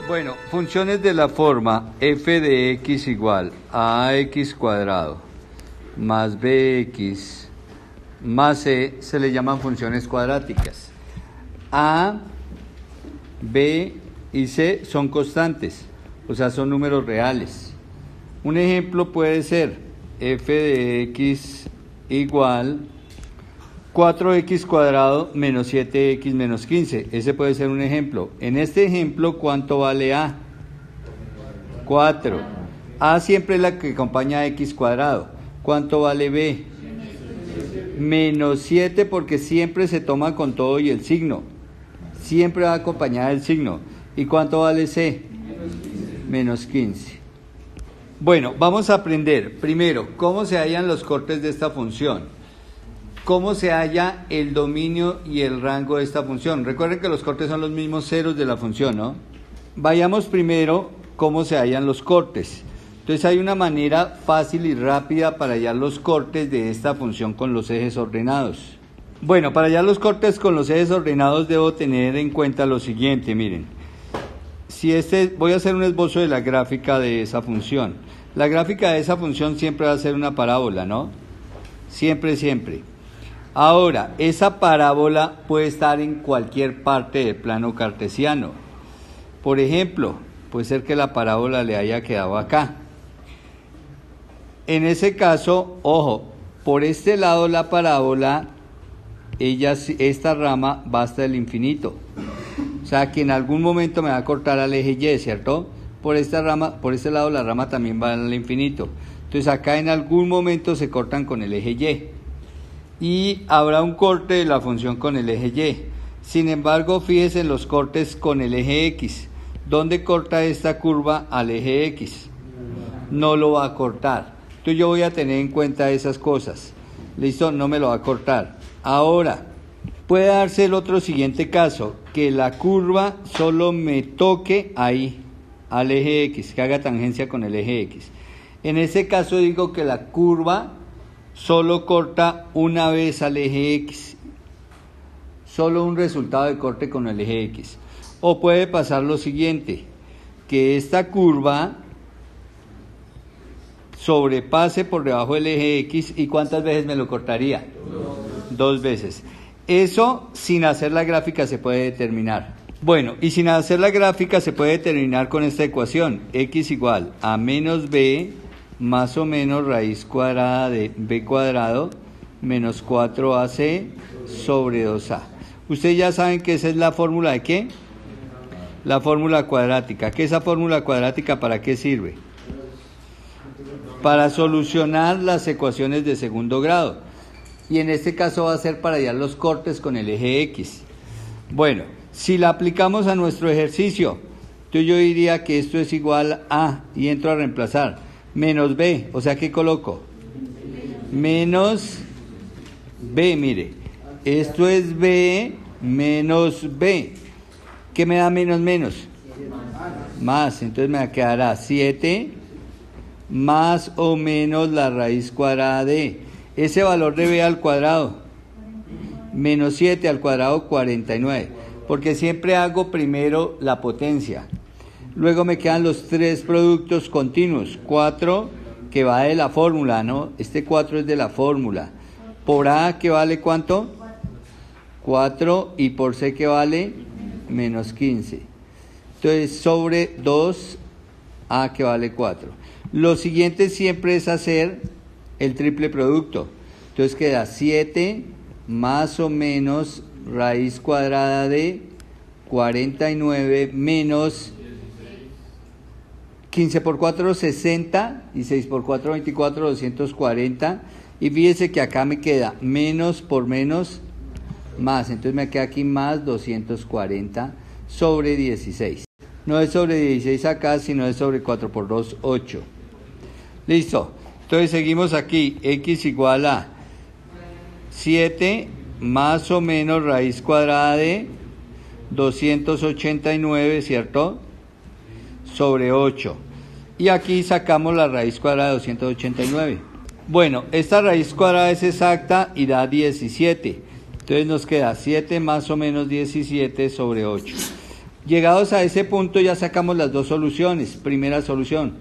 Bueno, funciones de la forma f de x igual a ax cuadrado más bx más c se le llaman funciones cuadráticas. A, b y c son constantes, o sea, son números reales. Un ejemplo puede ser f de x igual 4x cuadrado menos 7x menos 15. Ese puede ser un ejemplo. En este ejemplo, ¿cuánto vale a? 4. A siempre es la que acompaña a x cuadrado. ¿Cuánto vale b? Menos 7, porque siempre se toma con todo y el signo. Siempre va acompañada del signo. ¿Y cuánto vale c? Menos 15. Bueno, vamos a aprender primero cómo se hallan los cortes de esta función. Cómo se halla el dominio y el rango de esta función. Recuerden que los cortes son los mismos ceros de la función, ¿no? Vayamos primero cómo se hallan los cortes. Entonces hay una manera fácil y rápida para hallar los cortes de esta función con los ejes ordenados. Bueno, para hallar los cortes con los ejes ordenados debo tener en cuenta lo siguiente, miren. Voy a hacer un esbozo de la gráfica de esa función. La gráfica de esa función siempre va a ser una parábola, ¿no? Siempre, siempre. Ahora, esa parábola puede estar en cualquier parte del plano cartesiano. Por ejemplo, puede ser que la parábola le haya quedado acá. En ese caso, ojo, por este lado la parábola, esta rama va hasta el infinito. O sea, que en algún momento me va a cortar al eje Y, ¿cierto? Por este lado la rama también va al infinito. Entonces acá en algún momento se cortan con el eje Y. Y habrá un corte de la función con el eje Y. Sin embargo, fíjense en los cortes con el eje X. ¿Dónde corta esta curva al eje X? No lo va a cortar. Entonces yo voy a tener en cuenta esas cosas. ¿Listo? No me lo va a cortar. Ahora, puede darse el otro siguiente caso, que la curva solo me toque ahí, al eje X, que haga tangencia con el eje X. En ese caso digo que la curva solo corta una vez al eje X, solo un resultado de corte con el eje X. O puede pasar lo siguiente, que esta curva sobrepase por debajo del eje X, ¿y cuántas veces me lo cortaría? Dos veces. Eso sin hacer la gráfica se puede determinar. Bueno, y sin hacer la gráfica se puede determinar con esta ecuación, x igual a menos b más o menos raíz cuadrada de b cuadrado menos 4ac sobre 2a. Ustedes ya saben que esa es la fórmula de ¿qué? La fórmula cuadrática. ¿Qué esa fórmula cuadrática para qué sirve? Para solucionar las ecuaciones de segundo grado. Y en este caso va a ser para hallar los cortes con el eje X. Bueno, si la aplicamos a nuestro ejercicio, entonces yo diría que esto es igual a, y entro a reemplazar, menos b, o sea, ¿qué coloco? Menos b, mire, esto es b menos b. ¿Qué me da menos menos? Más, entonces me quedará 7 más o menos la raíz cuadrada de, ese valor de b al cuadrado, menos 7 al cuadrado 49, porque siempre hago primero la potencia. Luego me quedan los tres productos continuos, 4 que va de la fórmula, ¿no? Este 4 es de la fórmula. Por A que vale ¿cuánto? 4 y por C que vale menos 15. Entonces sobre 2A que vale 4. Lo siguiente siempre es hacer el triple producto. Entonces queda 7 más o menos raíz cuadrada de 49 menos 15 por 4, 60, y 6 por 4, 24, 240. Y fíjense que acá me queda menos por menos, más. Entonces me queda aquí más 240 sobre 16. No es sobre 16 acá, sino es sobre 4 por 2, 8. Listo. Entonces seguimos aquí. X igual a 7 más o menos raíz cuadrada de 289, ¿cierto? Sobre 8. Y aquí sacamos la raíz cuadrada de 289. Bueno, esta raíz cuadrada es exacta y da 17. Entonces nos queda 7 más o menos 17 sobre 8. Llegados a ese punto ya sacamos las dos soluciones. Primera solución,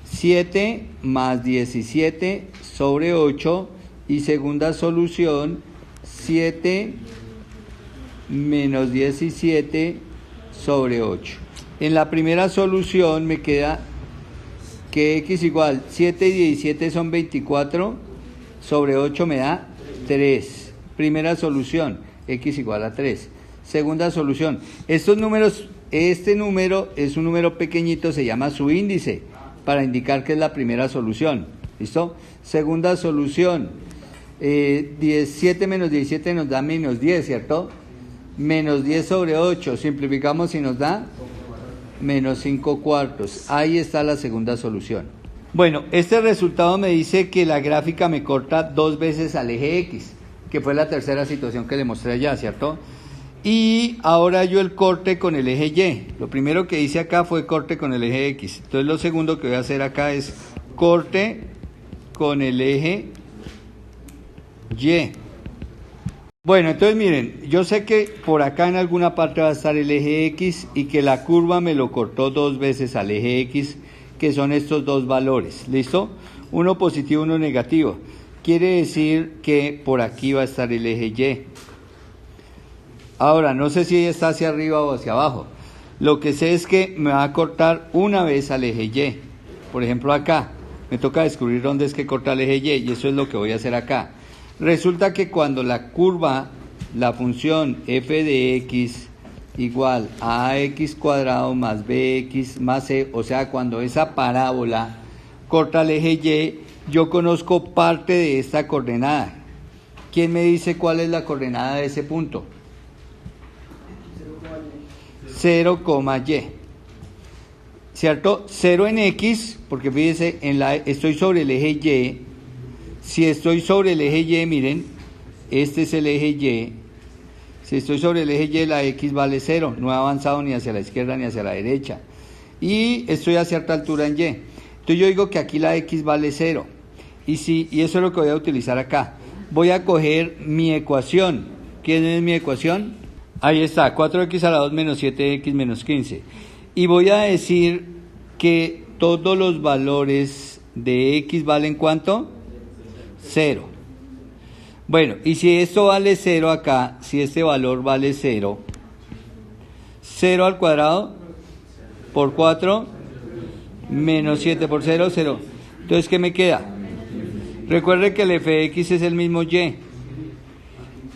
7 más 17 sobre 8. Y segunda solución, 7 menos 17 sobre 8. En la primera solución me queda que x igual 7 y 17 son 24, sobre 8 me da 3. Primera solución, x igual a 3. Segunda solución, estos números, este número es un número pequeñito, se llama su índice, para indicar que es la primera solución. ¿Listo? Segunda solución, 17 menos 17 nos da menos 10, ¿cierto? Menos 10 sobre 8, simplificamos y nos da menos 5 cuartos. Ahí está la segunda solución. Bueno, este resultado me dice que la gráfica me corta 2 veces al eje X, que fue la tercera situación que le mostré allá, ¿cierto? Y ahora yo el corte con el eje Y. Lo primero que hice acá fue corte con el eje X. Entonces lo segundo que voy a hacer acá es corte con el eje Y. Bueno, entonces miren, yo sé que por acá en alguna parte va a estar el eje X y que la curva me lo cortó 2 veces al eje X, que son estos dos valores, ¿listo? Uno positivo, uno negativo. Quiere decir que por aquí va a estar el eje Y. Ahora, no sé si está hacia arriba o hacia abajo. Lo que sé es que me va a cortar una vez al eje Y. Por ejemplo, acá. Me toca descubrir dónde es que corta el eje Y, y eso es lo que voy a hacer acá. Resulta que cuando la curva, la función f de x igual a ax cuadrado más bx más c, o sea, cuando esa parábola corta el eje Y, yo conozco parte de esta coordenada. ¿Quién me dice cuál es la coordenada de ese punto? 0, y. ¿Cierto? 0 en x, porque fíjese, estoy sobre el eje Y. Si estoy sobre el eje Y, miren, este es el eje Y. Si estoy sobre el eje Y, la x vale 0. No he avanzado ni hacia la izquierda ni hacia la derecha. Y estoy a cierta altura en Y. Entonces yo digo que aquí la x vale 0. Y eso es lo que voy a utilizar acá. Voy a coger mi ecuación. ¿Quién es mi ecuación? Ahí está, 4x a la 2 menos 7x menos 15. Y voy a decir que todos los valores de x valen ¿cuánto? 0. Bueno, y si esto vale 0 acá, si este valor vale 0, 0 al cuadrado por 4 menos 7 por 0, 0. Entonces, ¿qué me queda? Recuerde que el f de x es el mismo y.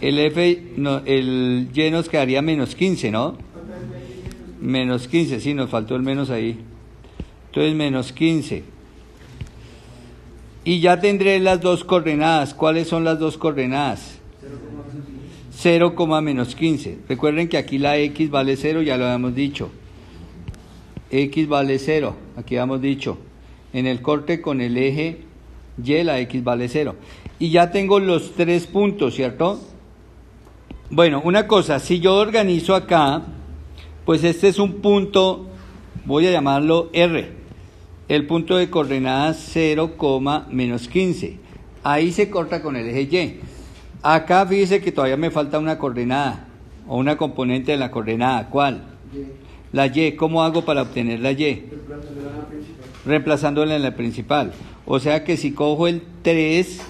El y nos quedaría menos 15, ¿no? Menos 15, sí, nos faltó el menos ahí. Entonces, menos 15. Y ya tendré las dos coordenadas. ¿Cuáles son las dos coordenadas? 0, menos 15. Recuerden que aquí la x vale 0, ya lo habíamos dicho. X vale 0, aquí habíamos dicho. En el corte con el eje Y, la x vale 0. Y ya tengo los 3 puntos, ¿cierto? Bueno, una cosa, si yo organizo acá, pues este es un punto, voy a llamarlo R. El punto de coordenadas 0, menos 15. Ahí se corta con el eje Y. Acá fíjese que todavía me falta una coordenada, o una componente de la coordenada. ¿Cuál? La Y. ¿Cómo hago para obtener la Y? Reemplazándola en la principal. O sea que si cojo el 3,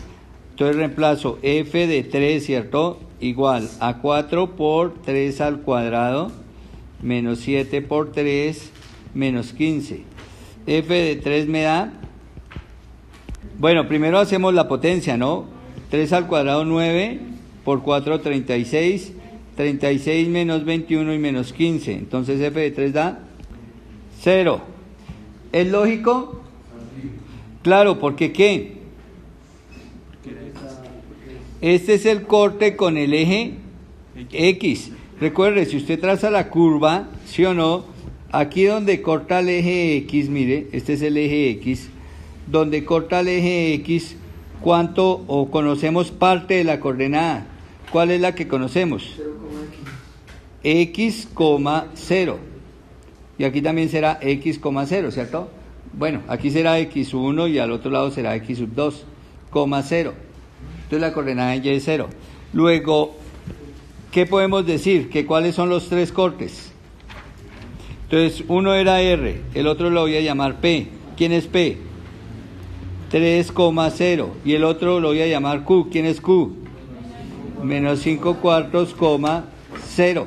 entonces reemplazo f de 3, ¿cierto? Igual a 4 por 3 al cuadrado, menos 7 por 3, menos 15. F de 3 me da, bueno, primero hacemos la potencia, ¿no? 3 al cuadrado 9, por 4 36, 36 menos 21 y menos 15. Entonces f de 3 da 0. ¿Es lógico? Claro, porque ¿qué? Este es el corte con el eje X. Recuerde, si usted traza la curva, ¿sí o no? Aquí donde corta el eje X, mire, este es el eje X. Donde corta el eje X, ¿cuánto o conocemos parte de la coordenada? ¿Cuál es la que conocemos? X, 0. Y aquí también será X, 0, ¿cierto? Bueno, aquí será X1 y al otro lado será X2, 0. Entonces la coordenada en Y es 0. Luego, ¿qué podemos decir? ¿Que cuáles son los 3 cortes? Entonces, uno era R, el otro lo voy a llamar P. ¿Quién es P? 3,0. Y el otro lo voy a llamar Q. ¿Quién es Q? Menos 5 cuartos, 0.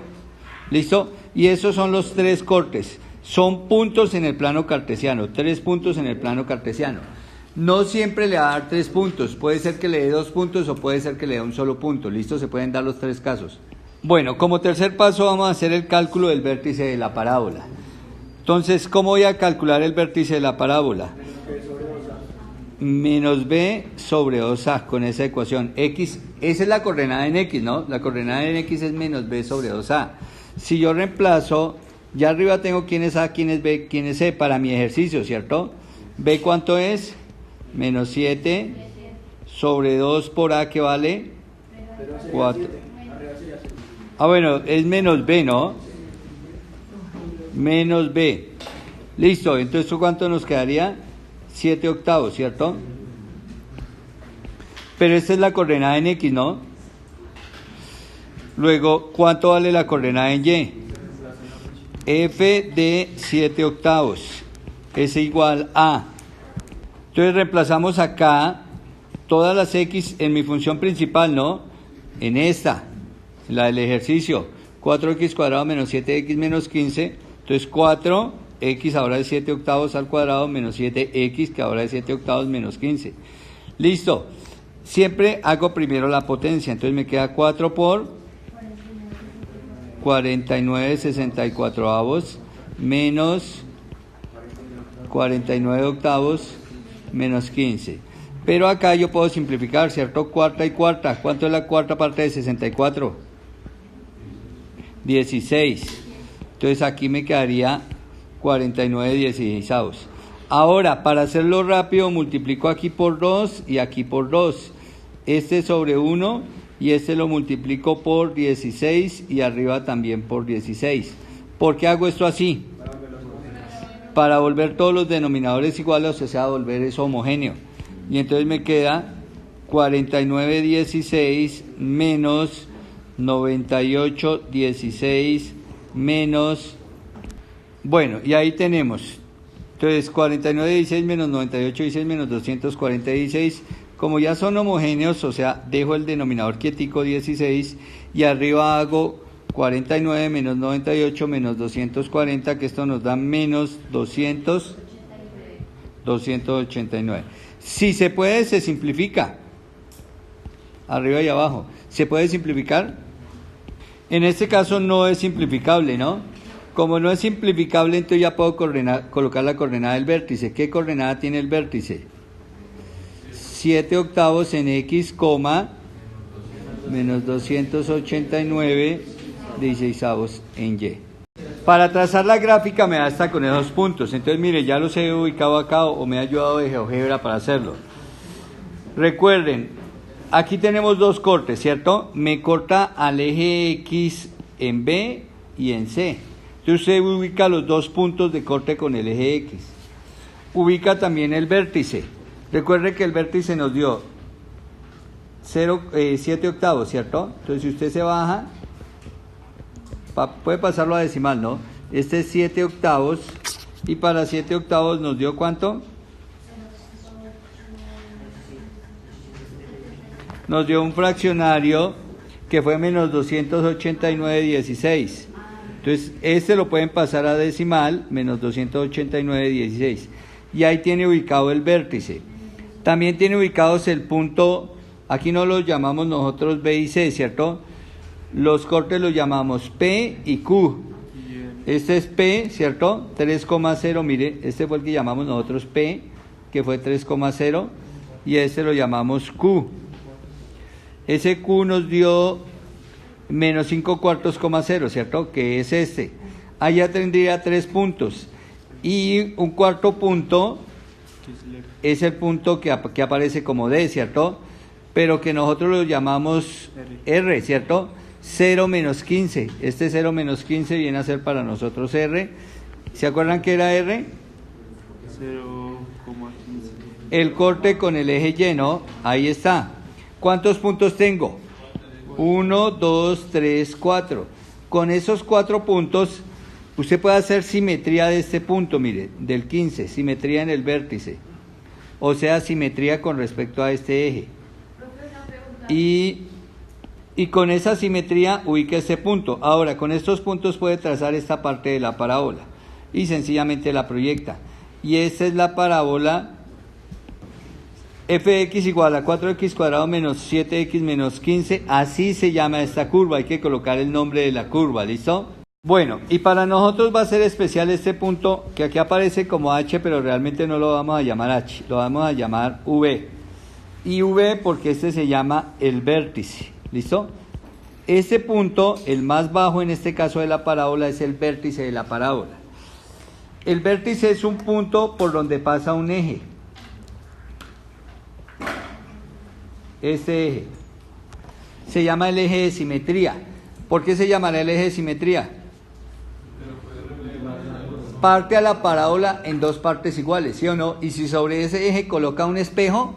¿Listo? Y esos son los tres cortes. Son puntos en el plano cartesiano, 3 puntos en el plano cartesiano. No siempre le va a dar 3 puntos, puede ser que le dé 2 puntos o puede ser que le dé un solo punto. ¿Listo? Se pueden dar los 3 casos. Bueno, como tercer paso vamos a hacer el cálculo del vértice de la parábola. Entonces, ¿cómo voy a calcular el vértice de la parábola? Menos b sobre 2a con esa ecuación. X, esa es la coordenada en X, ¿no? La coordenada en X es menos b sobre 2a. Si yo reemplazo, ya arriba tengo quién es A, quién es B, quién es C para mi ejercicio, ¿cierto? B, ¿cuánto es? Menos 7 sobre 2 por A, que vale 4. Ah, bueno, es menos B, ¿no? Menos B. Listo, entonces ¿cuánto nos quedaría? 7 octavos, ¿cierto? Pero esta es la coordenada en X, ¿no? Luego, ¿cuánto vale la coordenada en Y? F de 7 octavos es igual a... Entonces reemplazamos acá todas las X en mi función principal, ¿no? En esta, la del ejercicio. 4x cuadrado menos 7x menos 15. Entonces 4x ahora es 7 octavos al cuadrado menos 7x, que ahora es 7 octavos menos 15. Listo. Siempre hago primero la potencia. Entonces me queda 4 por 49/64 menos 49 octavos menos 15. Pero acá yo puedo simplificar, ¿cierto? Cuarta y cuarta. ¿Cuánto es la cuarta parte de 64? 16. Entonces aquí me quedaría 49/16. Ahora, para hacerlo rápido, multiplico aquí por 2 y aquí por 2. Este sobre 1 y este lo multiplico por 16 y arriba también por 16. ¿Por qué hago esto así? Para volver todos los denominadores iguales, o sea, volver eso homogéneo. Y entonces me queda 49/16 menos 98/16 menos... Bueno, y ahí tenemos. Entonces, 49/16 menos 98/16 menos 240/16. Como ya son homogéneos, o sea, dejo el denominador quietico 16 y arriba hago 49 menos 98 menos 240, que esto nos da menos 289. Si se puede, se simplifica. Arriba y abajo. ¿Se puede simplificar? En este caso no es simplificable, ¿no? Como no es simplificable, entonces ya puedo colocar la coordenada del vértice. ¿Qué coordenada tiene el vértice? 7 octavos en X, menos 289/16 en Y. Para trazar la gráfica me basta con esos puntos. Entonces, mire, ya los he ubicado acá o me ha ayudado de GeoGebra para hacerlo. Recuerden, aquí tenemos dos cortes, ¿cierto? Me corta al eje X en B y en C. Entonces usted ubica los dos puntos de corte con el eje X. Ubica también el vértice. Recuerde que el vértice nos dio 7 octavos, ¿cierto? Entonces si usted se baja, puede pasarlo a decimal, ¿no? Este es 7 octavos y para 7 octavos nos dio ¿cuánto? Nos dio un fraccionario que fue menos 289/16. Entonces este lo pueden pasar a decimal, menos 289/16. Y ahí tiene ubicado el vértice. También tiene ubicados el punto, aquí no los llamamos nosotros B y C, ¿cierto? Los cortes los llamamos P y Q. Este es P, ¿cierto? 3,0, mire, este fue el que llamamos nosotros P, que fue 3,0, y este lo llamamos Q. Ese Q nos dio menos 5 cuartos, 0, ¿cierto? Que es este. Allá tendría 3 puntos. Y un cuarto punto es el punto que aparece como D, ¿cierto? Pero que nosotros lo llamamos R, ¿cierto? 0 menos 15. Este 0 menos 15 viene a ser para nosotros R. ¿Se acuerdan que era R? 0,15. El corte con el eje Y, ¿no? Ahí está. ¿Cuántos puntos tengo? 1, 2, 3, 4. Con esos 4 puntos Usted puede hacer simetría de este punto, mire, del 15, simetría en el vértice. O sea, simetría con respecto a este eje. Y con esa simetría ubica este punto. Ahora, con estos puntos puede trazar esta parte de la parábola. Y sencillamente la proyecta. Y esta es la parábola f de x igual a 4x cuadrado menos 7x menos 15. Así se llama esta curva. Hay que colocar el nombre de la curva, ¿listo? Bueno, y para nosotros va a ser especial este punto que aquí aparece como h, pero realmente no lo vamos a llamar h, lo vamos a llamar v. Y v porque este se llama el vértice, ¿listo? Este punto, el más bajo en este caso de la parábola, es el vértice de la parábola. El vértice es un punto por donde pasa un eje. Este eje se llama el eje de simetría. ¿Por qué se llamará el eje de simetría? Parte a la parábola en dos partes iguales, ¿sí o no? Y si sobre ese eje coloca un espejo,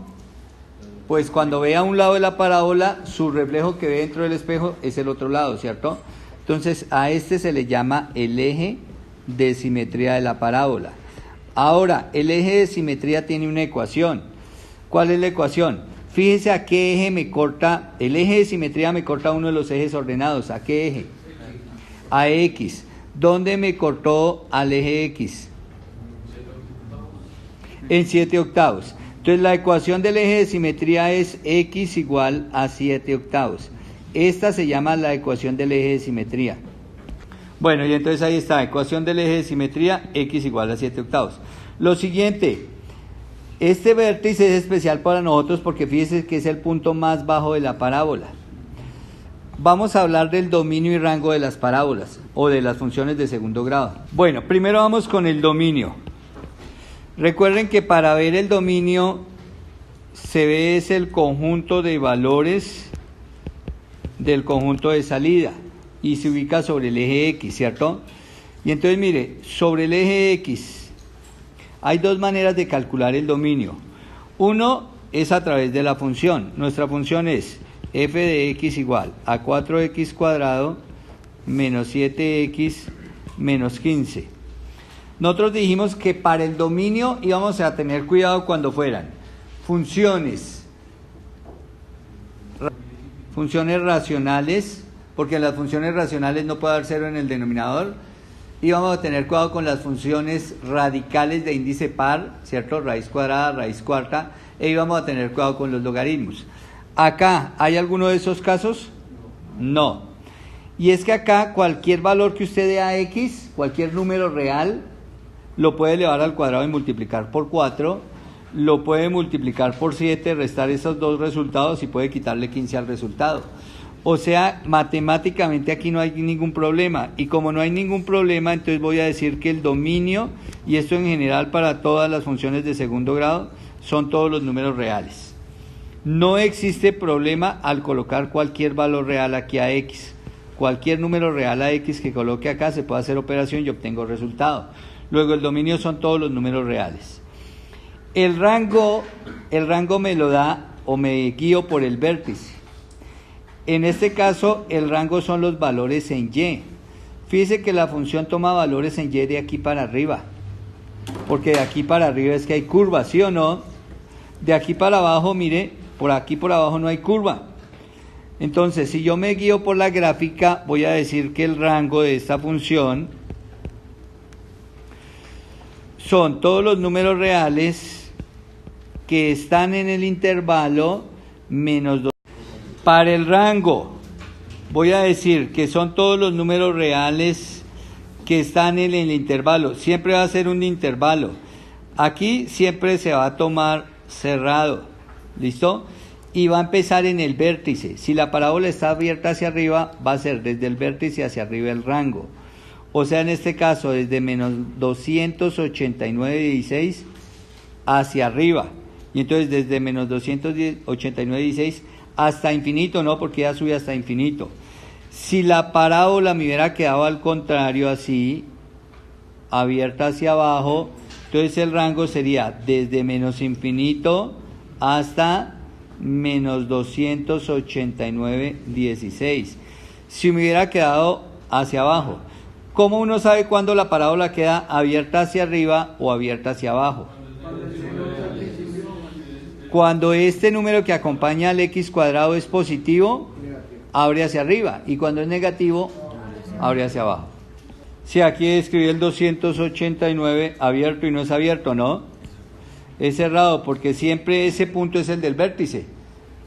pues cuando vea un lado de la parábola, su reflejo que ve dentro del espejo es el otro lado, ¿cierto? Entonces a este se le llama el eje de simetría de la parábola. Ahora, el eje de simetría tiene una ecuación. ¿Cuál es la ecuación? Fíjense a qué eje me corta, el eje de simetría me corta uno de los ejes ordenados. ¿A qué eje? A X. ¿Dónde me cortó al eje X? En 7 octavos. Entonces la ecuación del eje de simetría es X igual a 7 octavos. Esta se llama la ecuación del eje de simetría. Bueno, y entonces ahí está, ecuación del eje de simetría, X igual a 7 octavos. Lo siguiente, este vértice es especial para nosotros porque fíjense que es el punto más bajo de la parábola. Vamos a hablar del dominio y rango de las parábolas o de las funciones de segundo grado. Bueno, primero vamos con el dominio. Recuerden que para ver el dominio se ve es el conjunto de valores del conjunto de salida y se ubica sobre el eje X, ¿cierto? Y entonces mire, sobre el eje X hay dos maneras de calcular el dominio. Uno es a través de la función. Nuestra función es f de x igual a 4x cuadrado menos 7x menos 15. Nosotros dijimos que para el dominio íbamos a tener cuidado cuando fueran funciones racionales, porque en las funciones racionales no puede haber cero en el denominador, y vamos a tener cuidado con las funciones radicales de índice par, ¿cierto? Raíz cuadrada, raíz cuarta, y vamos a tener cuidado con los logaritmos. Acá, ¿hay alguno de esos casos? No. Y es que acá cualquier valor que usted dé a x, cualquier número real, lo puede elevar al cuadrado y multiplicar por 4, lo puede multiplicar por 7, restar esos dos resultados y puede quitarle 15 al resultado. O sea, matemáticamente aquí no hay ningún problema. Y como no hay ningún problema, entonces voy a decir que el dominio, y esto en general para todas las funciones de segundo grado, son todos los números reales. No existe problema al colocar cualquier valor real aquí a x. Cualquier número real a x que coloque acá se puede hacer operación y obtengo resultado. Luego el dominio son todos los números reales. El rango me lo da o me guío por el vértice. En este caso el rango son los valores en y. Fíjese que la función toma valores en y de aquí para arriba. Porque de aquí para arriba es que hay curva, ¿sí o no? De aquí para abajo, mire, por aquí por abajo no hay curva. Entonces, si yo me guío por la gráfica, voy a decir que el rango de esta función son todos los números reales que están en el intervalo menos 2. Para el rango, voy a decir que son todos los números reales que están en el intervalo. Siempre va a ser un intervalo. Aquí siempre se va a tomar cerrado. ¿Listo? Y va a empezar en el vértice. Si la parábola está abierta hacia arriba, va a ser desde el vértice hacia arriba el rango. O sea, en este caso, desde menos 289,16 hacia arriba. Y entonces desde menos 289,16 hasta infinito, no, porque ya sube hasta infinito. Si la parábola me hubiera quedado al contrario, así, abierta hacia abajo, entonces el rango sería desde menos infinito hasta menos 289,16. Si me hubiera quedado hacia abajo, ¿Cómo uno sabe cuándo la parábola queda abierta hacia arriba o abierta hacia abajo? Cuando este número que acompaña al x cuadrado es positivo, abre hacia arriba, y cuando es negativo, abre hacia abajo. Si aquí escribí el 289 abierto y no es abierto, ¿no? Es cerrado porque siempre ese punto es el del vértice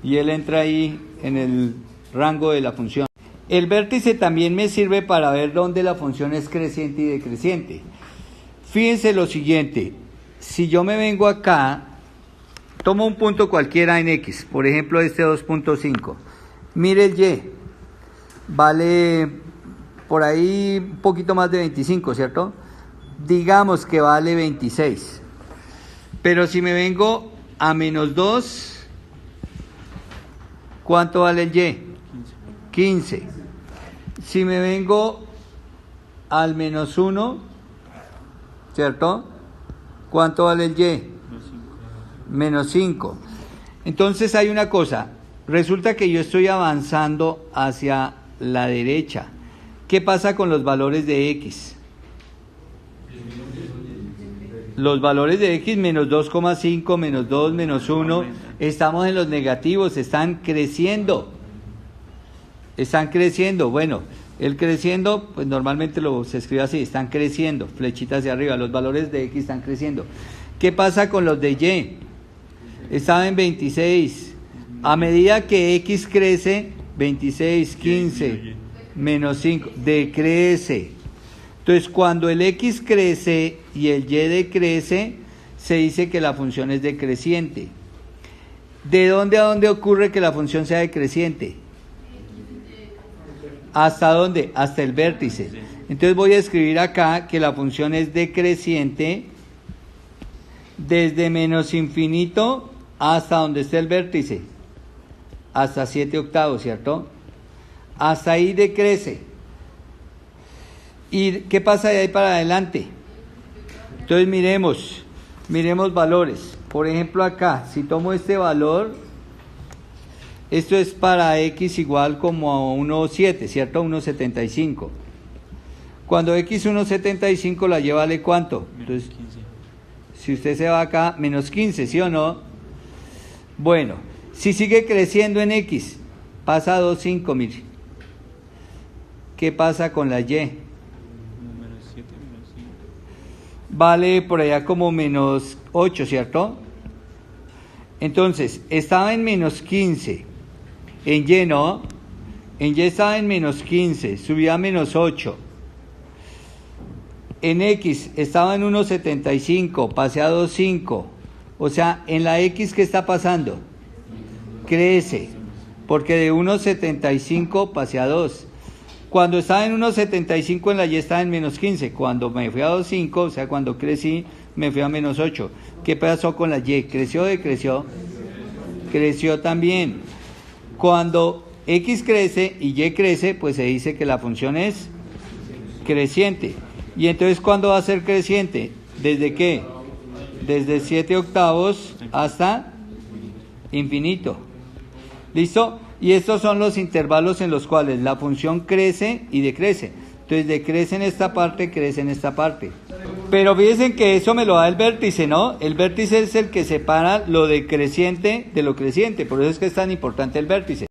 y él entra ahí en el rango de la función. El vértice también me sirve para ver dónde la función es creciente y decreciente. Fíjense lo siguiente, si yo me vengo acá, tomo un punto cualquiera en X, por ejemplo este 2.5, mire el Y, vale por ahí un poquito más de 25, ¿cierto? Digamos que vale 26, pero si me vengo a menos 2, ¿cuánto vale el Y? 15. Si me vengo al menos 1, ¿cierto? ¿Cuánto vale el Y? Menos 5. Entonces hay una cosa, resulta que yo estoy avanzando hacia la derecha. ¿Qué pasa con los valores de X? Los valores de X, menos 2,5, menos 2, menos 1, estamos en los negativos, están creciendo. Están creciendo, bueno, el creciendo, pues normalmente se escribe así, están creciendo, flechita hacia arriba, los valores de X están creciendo. ¿Qué pasa con los de Y? Estaba en 26, a medida que X crece, 26, 15, menos 5, decrece. Entonces, cuando el X crece y el Y decrece, se dice que la función es decreciente. ¿De dónde a dónde ocurre que la función sea decreciente? ¿Hasta dónde? Hasta el vértice. Entonces voy a escribir acá que la función es decreciente desde menos infinito hasta donde esté el vértice, hasta 7 octavos, ¿cierto? Hasta ahí decrece. ¿Y qué pasa de ahí para adelante? Entonces miremos valores. Por ejemplo acá, si tomo este valor, esto es para X igual como a 1,7, ¿cierto? 1,75. Cuando X 1,75 la lleva, ¿vale cuánto? Entonces, si usted se va acá, menos 15, ¿sí o no? Bueno, si sigue creciendo en X, pasa a 2,5, mire. ¿Qué pasa con la Y? Menos 7, menos 5. Vale por allá como menos 8, ¿cierto? Entonces, estaba en menos 15. En Y no. En Y estaba en menos 15, subía a menos 8. En X estaba en 1,75, pasé a 2,5. O sea, en la X, ¿qué está pasando? Crece, porque de 1,75 pasé a 2. Cuando estaba en 1,75 en la Y estaba en menos 15. Cuando me fui a 2,5, o sea, cuando crecí, me fui a menos 8. ¿Qué pasó con la Y? ¿Creció o decreció? Creció también. Cuando X crece y Y crece, pues se dice que la función es creciente. Y entonces, ¿cuándo va a ser creciente? ¿Desde qué? Desde 7 octavos hasta infinito. ¿Listo? Y estos son los intervalos en los cuales la función crece y decrece. Entonces, decrece en esta parte, crece en esta parte. Pero fíjense que eso me lo da el vértice, ¿no? El vértice es el que separa lo decreciente de lo creciente. Por eso es que es tan importante el vértice.